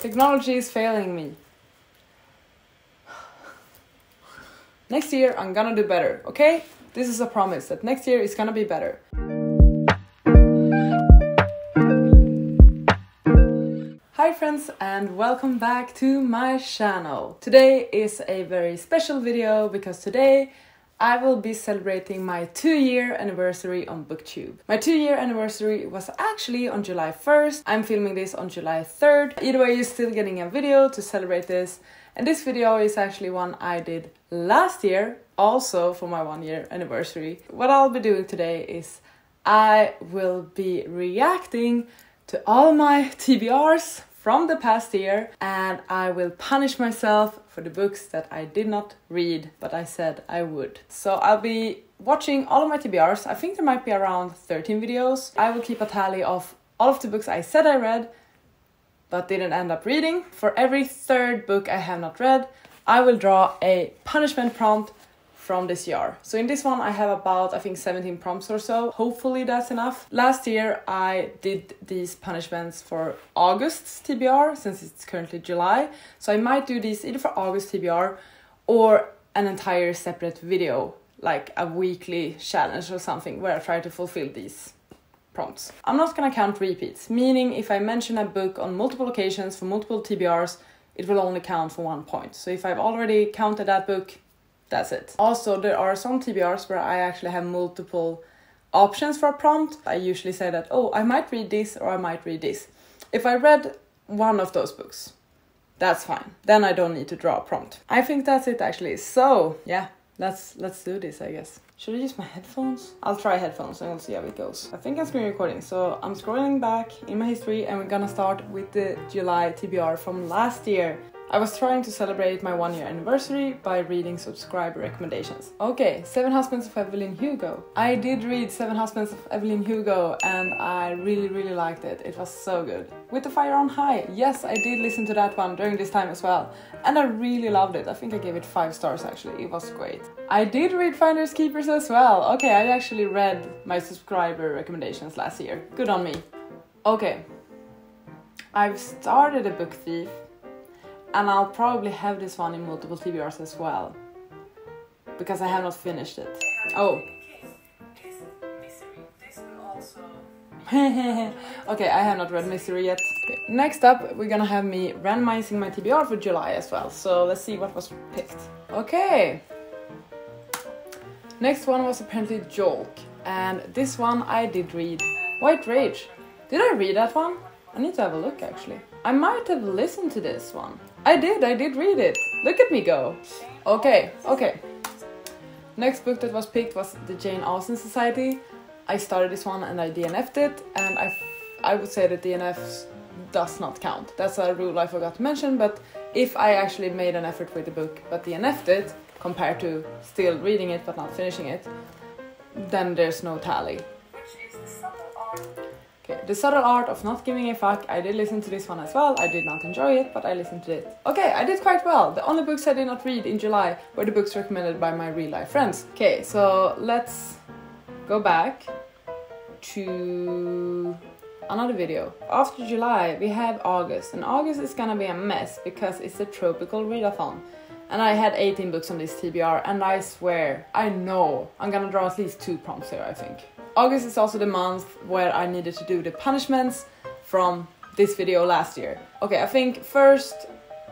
Technology is failing me. Next year I'm gonna do better, okay? This is a promise that next year is gonna be better. Hi friends and welcome back to my channel. Today is a very special video because today I will be celebrating my 2-year anniversary on booktube. My 2-year anniversary was actually on July 1st. I'm filming this on July 3rd. Either way, you're still getting a video to celebrate this. And this video is actually one I did last year, also for my 1-year anniversary. What I'll be doing today is I will be reacting to all my TBRs from the past year, and I will punish myself for the books that I did not read, but I said I would. So I'll be watching all of my TBRs. I think there might be around 13 videos. I will keep a tally of all of the books I said I read, but didn't end up reading. For every third book I have not read, I will draw a punishment prompt from this YEAR. So in this one I have about, I think, 17 prompts or so. Hopefully that's enough. Last year I did these punishments for August's TBR, since it's currently July. So I might do these either for August TBR or an entire separate video, like a weekly challenge or something, where I try to fulfill these prompts. I'm not gonna count repeats, meaning if I mention a book on multiple occasions for multiple TBRs, it will only count for 1 point. So if I've already counted that book, that's it. Also, there are some TBRs where I actually have multiple options for a prompt. I usually say that, oh, I might read this or I might read this. If I read one of those books, that's fine. Then I don't need to draw a prompt. I think that's it actually. So yeah, let's do this, I guess. Should I use my headphones? I'll try headphones and we'll see how it goes. I think I'm screen recording, so I'm scrolling back in my history and we're gonna start with the July TBR from last year. I was trying to celebrate my 1-year anniversary by reading subscriber recommendations. Okay, 7 Husbands of Evelyn Hugo. I did read 7 Husbands of Evelyn Hugo and I really liked it. It was so good. With the Fire on High. Yes, I did listen to that one during this time as well. And I really loved it. I think I gave it 5 stars actually. It was great. I did read Finders Keepers as well. Okay, I actually read my subscriber recommendations last year. Good on me. Okay. I've started A Book Thief. And I'll probably have this one in multiple TBRs as well, because I have not finished it. Oh. Okay, I have not read Mystery yet. Okay. Next up, we're gonna have me randomizing my TBR for July as well. So let's see what was picked. Okay. Next one was apparently Jolk. And this one I did read. White Rage. Did I read that one? I need to have a look actually. I might have listened to this one. I did read it. Look at me go. Okay. Next book that was picked was The Jane Austen Society. I started this one and I DNF'd it, and I would say that DNFs does not count. That's a rule I forgot to mention, but if I actually made an effort with the book but DNF'd it, compared to still reading it but not finishing it, then there's no tally. Okay, The Subtle Art of Not Giving a Fuck. I did listen to this one as well. I did not enjoy it, but I listened to it. Okay, I did quite well. The only books I did not read in July were the books recommended by my real life friends. Okay, so let's go back to another video. After July, we have August. And August is gonna be a mess because it's a tropical readathon. And I had 18 books on this TBR, and I swear, I know, I'm gonna draw at least 2 prompts here, I think. August is also the month where I needed to do the punishments from this video last year. Okay, I think first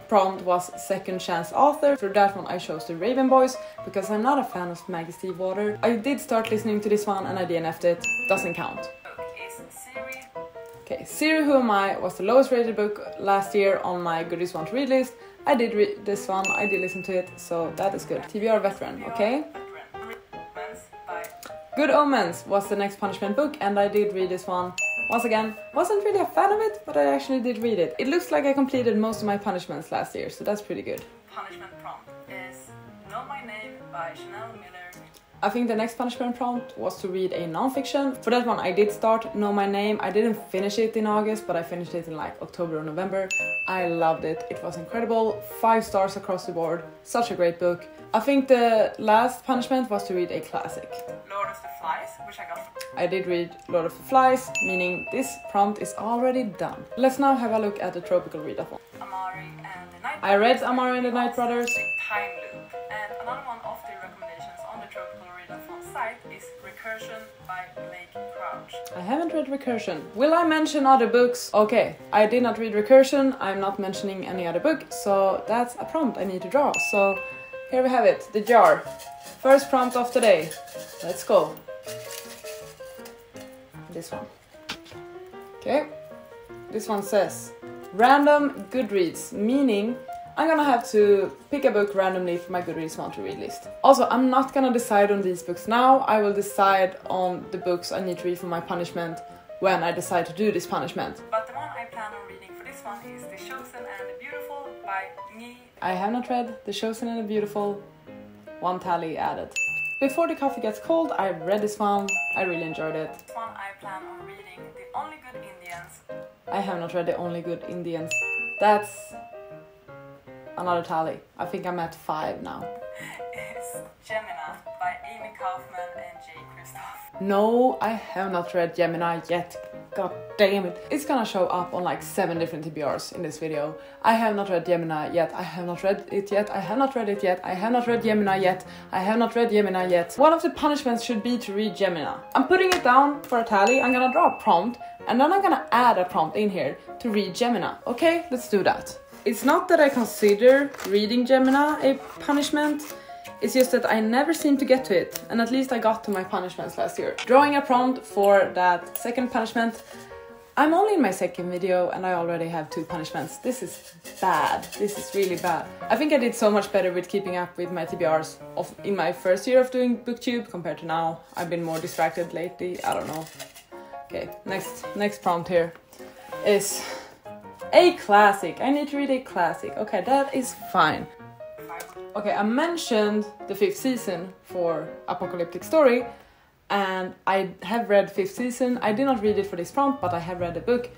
prompt was Second Chance Author. For that one I chose The Raven Boys because I'm not a fan of Maggie Stiefvater. I did start listening to this one and I DNF'd it. Doesn't count. Okay, Siri Who Am I was the lowest rated book last year on my Goodies Want to Read list. I did read this one, I did listen to it, so that is good. TBR Veteran, okay? Good Omens was the next punishment book and I did read this one. Once again, wasn't really a fan of it, but I actually did read it. It looks like I completed most of my punishments last year, so that's pretty good. Punishment prompt is Know My Name by Chanel Miller. I think the next punishment prompt was to read a non-fiction. For that one I did start Know My Name. I didn't finish it in August, but I finished it in like October or November. I loved it. It was incredible. 5 stars across the board. Such a great book. I think the last punishment was to read a classic. Lord of the Flies, which I got. I did read Lord of the Flies, meaning this prompt is already done. Let's now have a look at the tropical readathon. Amari and the Night Brothers. I read Amari and the Night Brothers. Time Loop. And another one of the recommendations on the tropical readathon site is Recursion by Blake Crouch. I haven't read Recursion. Will I mention other books? Okay, I did not read Recursion. I'm not mentioning any other book, so that's a prompt I need to draw. So here we have it, the jar. First prompt of the day. Let's go. This one. Okay. This one says random Goodreads, meaning I'm gonna have to pick a book randomly for my Goodreads want to read list. Also, I'm not gonna decide on these books now. I will decide on the books I need to read for my punishment when I decide to do this punishment. But the one I plan on reading for this one is The Chosen and the Beautiful by me. I have not read The Chosen and the Beautiful. 1 tally added. Before the Coffee Gets Cold, I read this one. I really enjoyed it. This one I plan on reading The Only Good Indians. I have not read The Only Good Indians. That's another tally. I think I'm at 5 now. It's Gemina by Amy Kaufman and Jay Kristoff. No, I have not read Gemini yet. God damn it. It's gonna show up on like 7 different TBRs in this video. I have not read Gemini yet. I have not read it yet. I have not read it yet. I have not read Gemini yet. I have not read Gemini yet. One of the punishments should be to read Gemini. I'm putting it down for a tally. I'm gonna draw a prompt and then I'm gonna add a prompt in here to read Gemini. Okay, let's do that. It's not that I consider reading Gemini a punishment. It's just that I never seem to get to it, and at least I got to my punishments last year. Drawing a prompt for that second punishment. I'm only in my second video and I already have 2 punishments. This is bad. This is really bad. I think I did so much better with keeping up with my TBRs in my first year of doing booktube compared to now. I've been more distracted lately, I don't know. Okay, next prompt here is a classic. I need to read a classic. Okay, that is fine. Okay, I mentioned the 5th season for Apocalyptic Story, and I have read 5th season. I did not read it for this prompt, but I have read the book.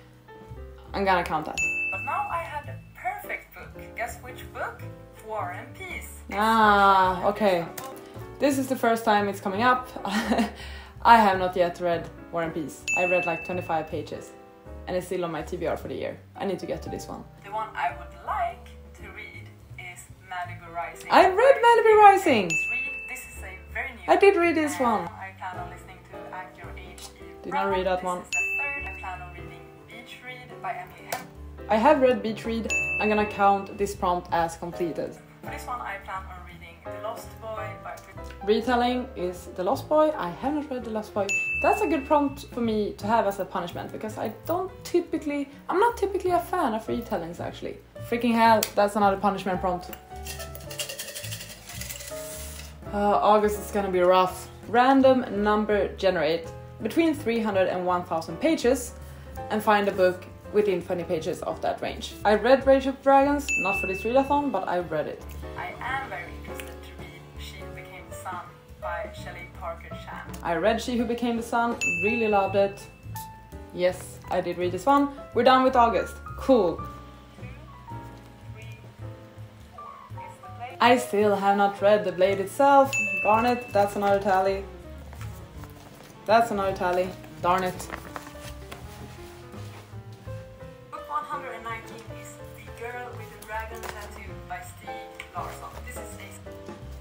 I'm gonna count that. But now I had the perfect book. Guess which book? War and Peace. Ah, okay. This is the first time it's coming up. I have not yet read War and Peace. I read like 25 pages, and it's still on my TBR for the year. I need to get to this one. The one I would like to read is Malibu Rising. I read Malibu Rising! This is a very new I did read this one. I plan on listening to At Your Age. Did not read that one. This is the third. I plan on reading Beach Read by Emily Hem. I have read Beach Read. I'm gonna count this prompt as completed. For this one I plan on reading The Lost Boy by... Retelling is The Lost Boy. I have not read The Lost Boy. That's a good prompt for me to have as a punishment because I'm not typically a fan of retellings actually. Freaking hell, that's another punishment prompt. August is gonna be rough. Random number generate between 300 and 1000 pages and find a book within 20 pages of that range. I read Rage of Dragons, not for this readathon, but I read it. I am very interested to read She Who Became the Sun by Shelley Parker Chan. I read She Who Became the Sun, really loved it. Yes, I did read this one. We're done with August. Cool. 2, 3, 4 is the Blade. I still have not read The Blade itself. Darn it, that's another tally. That's another tally. Darn it. Book 119 is The Girl with the Dragon Tattoo by Stieg Larsson. This is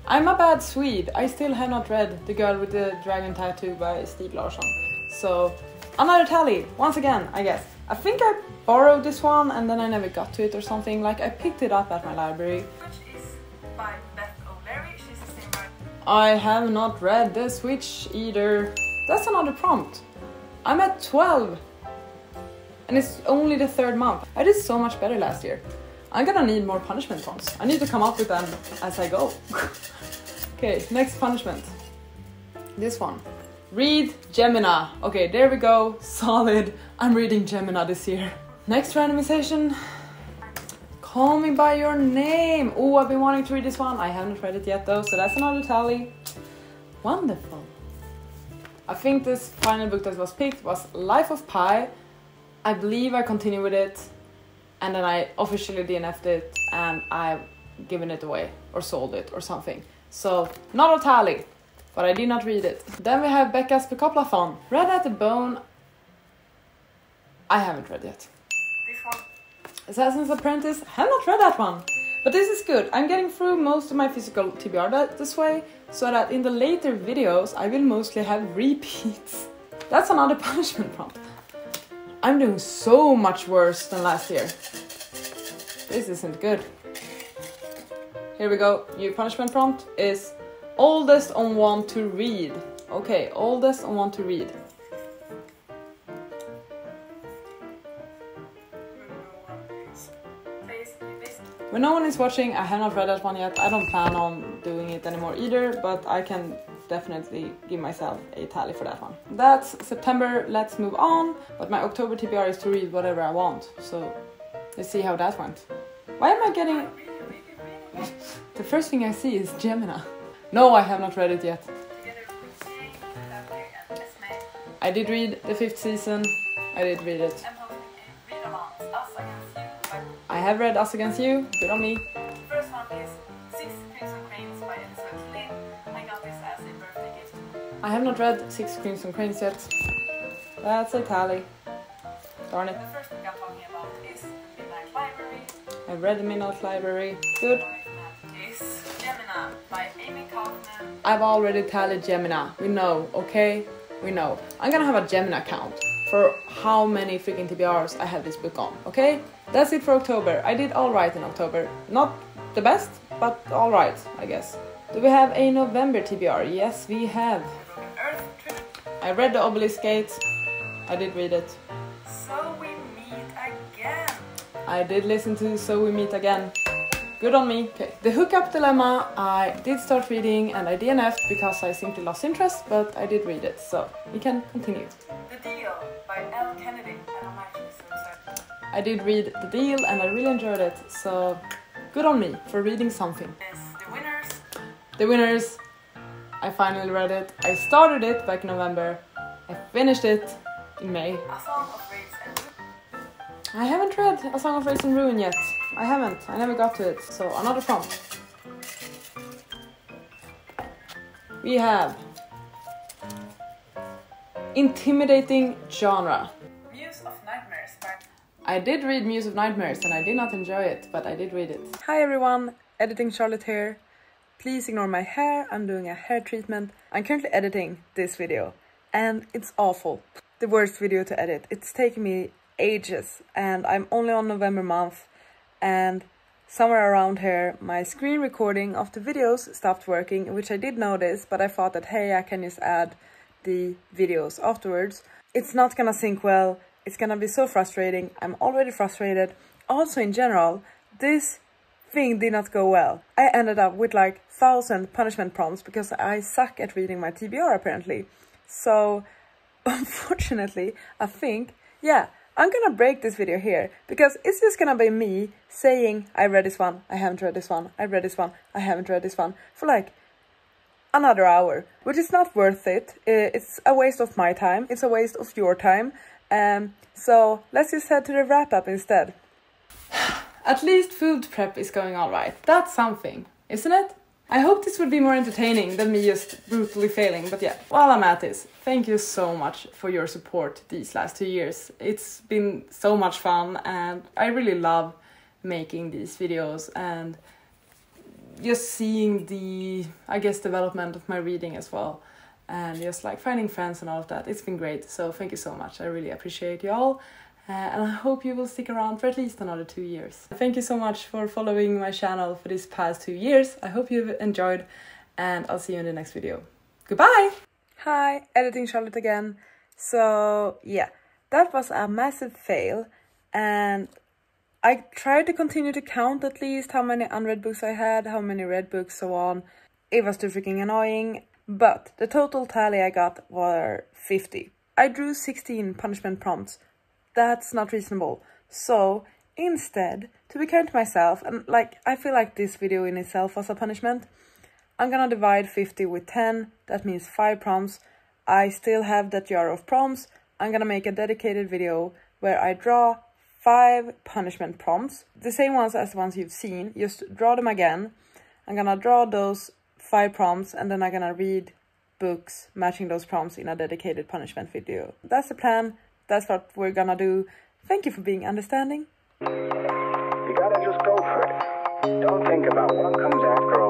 I'm a bad Swede. I still have not read The Girl with the Dragon Tattoo by Stieg Larsson. So, another tally, once again, I guess. I think I borrowed this one and then I never got to it or something. Like, I picked it up at my library. Which is by Beth O'Leary. She's the same writer. I have not read The Switch either. That's another prompt. I'm at 12. And it's only the 3rd month. I did so much better last year. I'm gonna need more punishment prompts. I need to come up with them as I go. Okay, next punishment. This one. Read Gemini. Okay, there we go. Solid. I'm reading Gemini this year. Next randomization. Call Me By Your Name. Oh, I've been wanting to read this one. I haven't read it yet though, so that's another tally. Wonderful. I think this final book that was picked was Life of Pi. I believe I continued with it, and then I officially DNF'd it, and I've given it away or sold it or something. So not a tally, but I did not read it. Then we have Becca's Bekoplathon. Red at the Bone. I haven't read yet. This one. Assassin's Apprentice. I have not read that one. But this is good. I'm getting through most of my physical TBR this way, so that in the later videos I will mostly have repeats. That's another punishment prompt. I'm doing so much worse than last year. This isn't good. Here we go. New punishment prompt is oldest on one to read. Okay, oldest on one to read. When no one is watching, I have not read that one yet. I don't plan on doing it anymore either, but I can definitely give myself a tally for that one. That's September, let's move on. But my October TBR is to read whatever I want, so let's see how that went. Why am I getting... The first thing I see is Gemini. No, I have not read it yet. I did read the 5th season. I did read it. I have read Us Against You. Good on me. The first one is 6 Crimson Cranes by Elizabeth Lynn. I got this as a birthday gift. I have not read 6 Crimson Cranes yet. That's a tally. Darn it. The first book I'm talking about is Midnight Library. I've read The Midnight Library. Good. Is Gemini by Amy Kaufman. I've already tallied Gemini. We know, okay? We know. I'm gonna have a Gemini count for how many freaking TBRs I have this book on, okay? That's it for October. I did alright in October. Not the best, but alright, I guess. Do we have a November TBR? Yes, we have. I read The Obelisk Gate. I did read it. So We Meet Again. I did listen to So We Meet Again. Good on me. Okay, The Hookup Dilemma I did start reading and I DNF'd because I simply lost interest, but I did read it, so we can continue. The Deal by L. Kennedy, and I'm actually so excited. I did read The Deal and I really enjoyed it, so good on me for reading something. Is The Winners. The Winners. I finally read it. I started it back in November. I finished it in May. A Song of Rage and Ruin. I haven't read A Song of Rage and Ruin yet. I haven't. I never got to it. So another prompt. We have intimidating genre. Muse of Nightmares by... I did read Muse of Nightmares and I did not enjoy it, but I did read it. Hi everyone, Editing Charlotte here. Please ignore my hair, I'm doing a hair treatment. I'm currently editing this video and it's awful. The worst video to edit. It's taken me ages and I'm only on November month, and somewhere around here my screen recording of the videos stopped working, which I did notice, but I thought that hey, I can just add the videos afterwards. It's not gonna sync well. It's gonna be so frustrating. I'm already frustrated. Also in general, this thing did not go well. I ended up with like 1,000 punishment prompts because I suck at reading my TBR apparently. So unfortunately, I think, yeah, I'm gonna break this video here because it's just gonna be me saying I read this one, I haven't read this one, I read this one, I haven't read this one for like another hour, which is not worth it. It's a waste of my time, it's a waste of your time. So let's just head to the wrap up instead. At least food prep is going alright. That's something, isn't it? I hope this would be more entertaining than me just brutally failing, but yeah. While I'm at this, thank you so much for your support these last 2 years. It's been so much fun and I really love making these videos and just seeing the, I guess, development of my reading as well. And just like finding friends and all of that. It's been great, so thank you so much. I really appreciate you all. And I hope you will stick around for at least another 2 years. Thank you so much for following my channel for these past 2 years. I hope you've enjoyed and I'll see you in the next video. Goodbye! Hi, Editing Charlotte again. So yeah, that was a massive fail and I tried to continue to count at least how many unread books I had, how many read books, so on. It was too freaking annoying, but the total tally I got were 50. I drew 16 punishment prompts. That's not reasonable. So instead, to be kind to myself, and like I feel like this video in itself was a punishment, I'm gonna divide 50 with 10, that means 5 prompts. I still have that jar of prompts. I'm gonna make a dedicated video where I draw 5 punishment prompts, the same ones as the ones you've seen, just draw them again. I'm gonna draw those 5 prompts and then I'm gonna read books matching those prompts in a dedicated punishment video. That's the plan, that's what we're gonna do. Thank you for being understanding. You gotta just go for it. Don't think about what comes after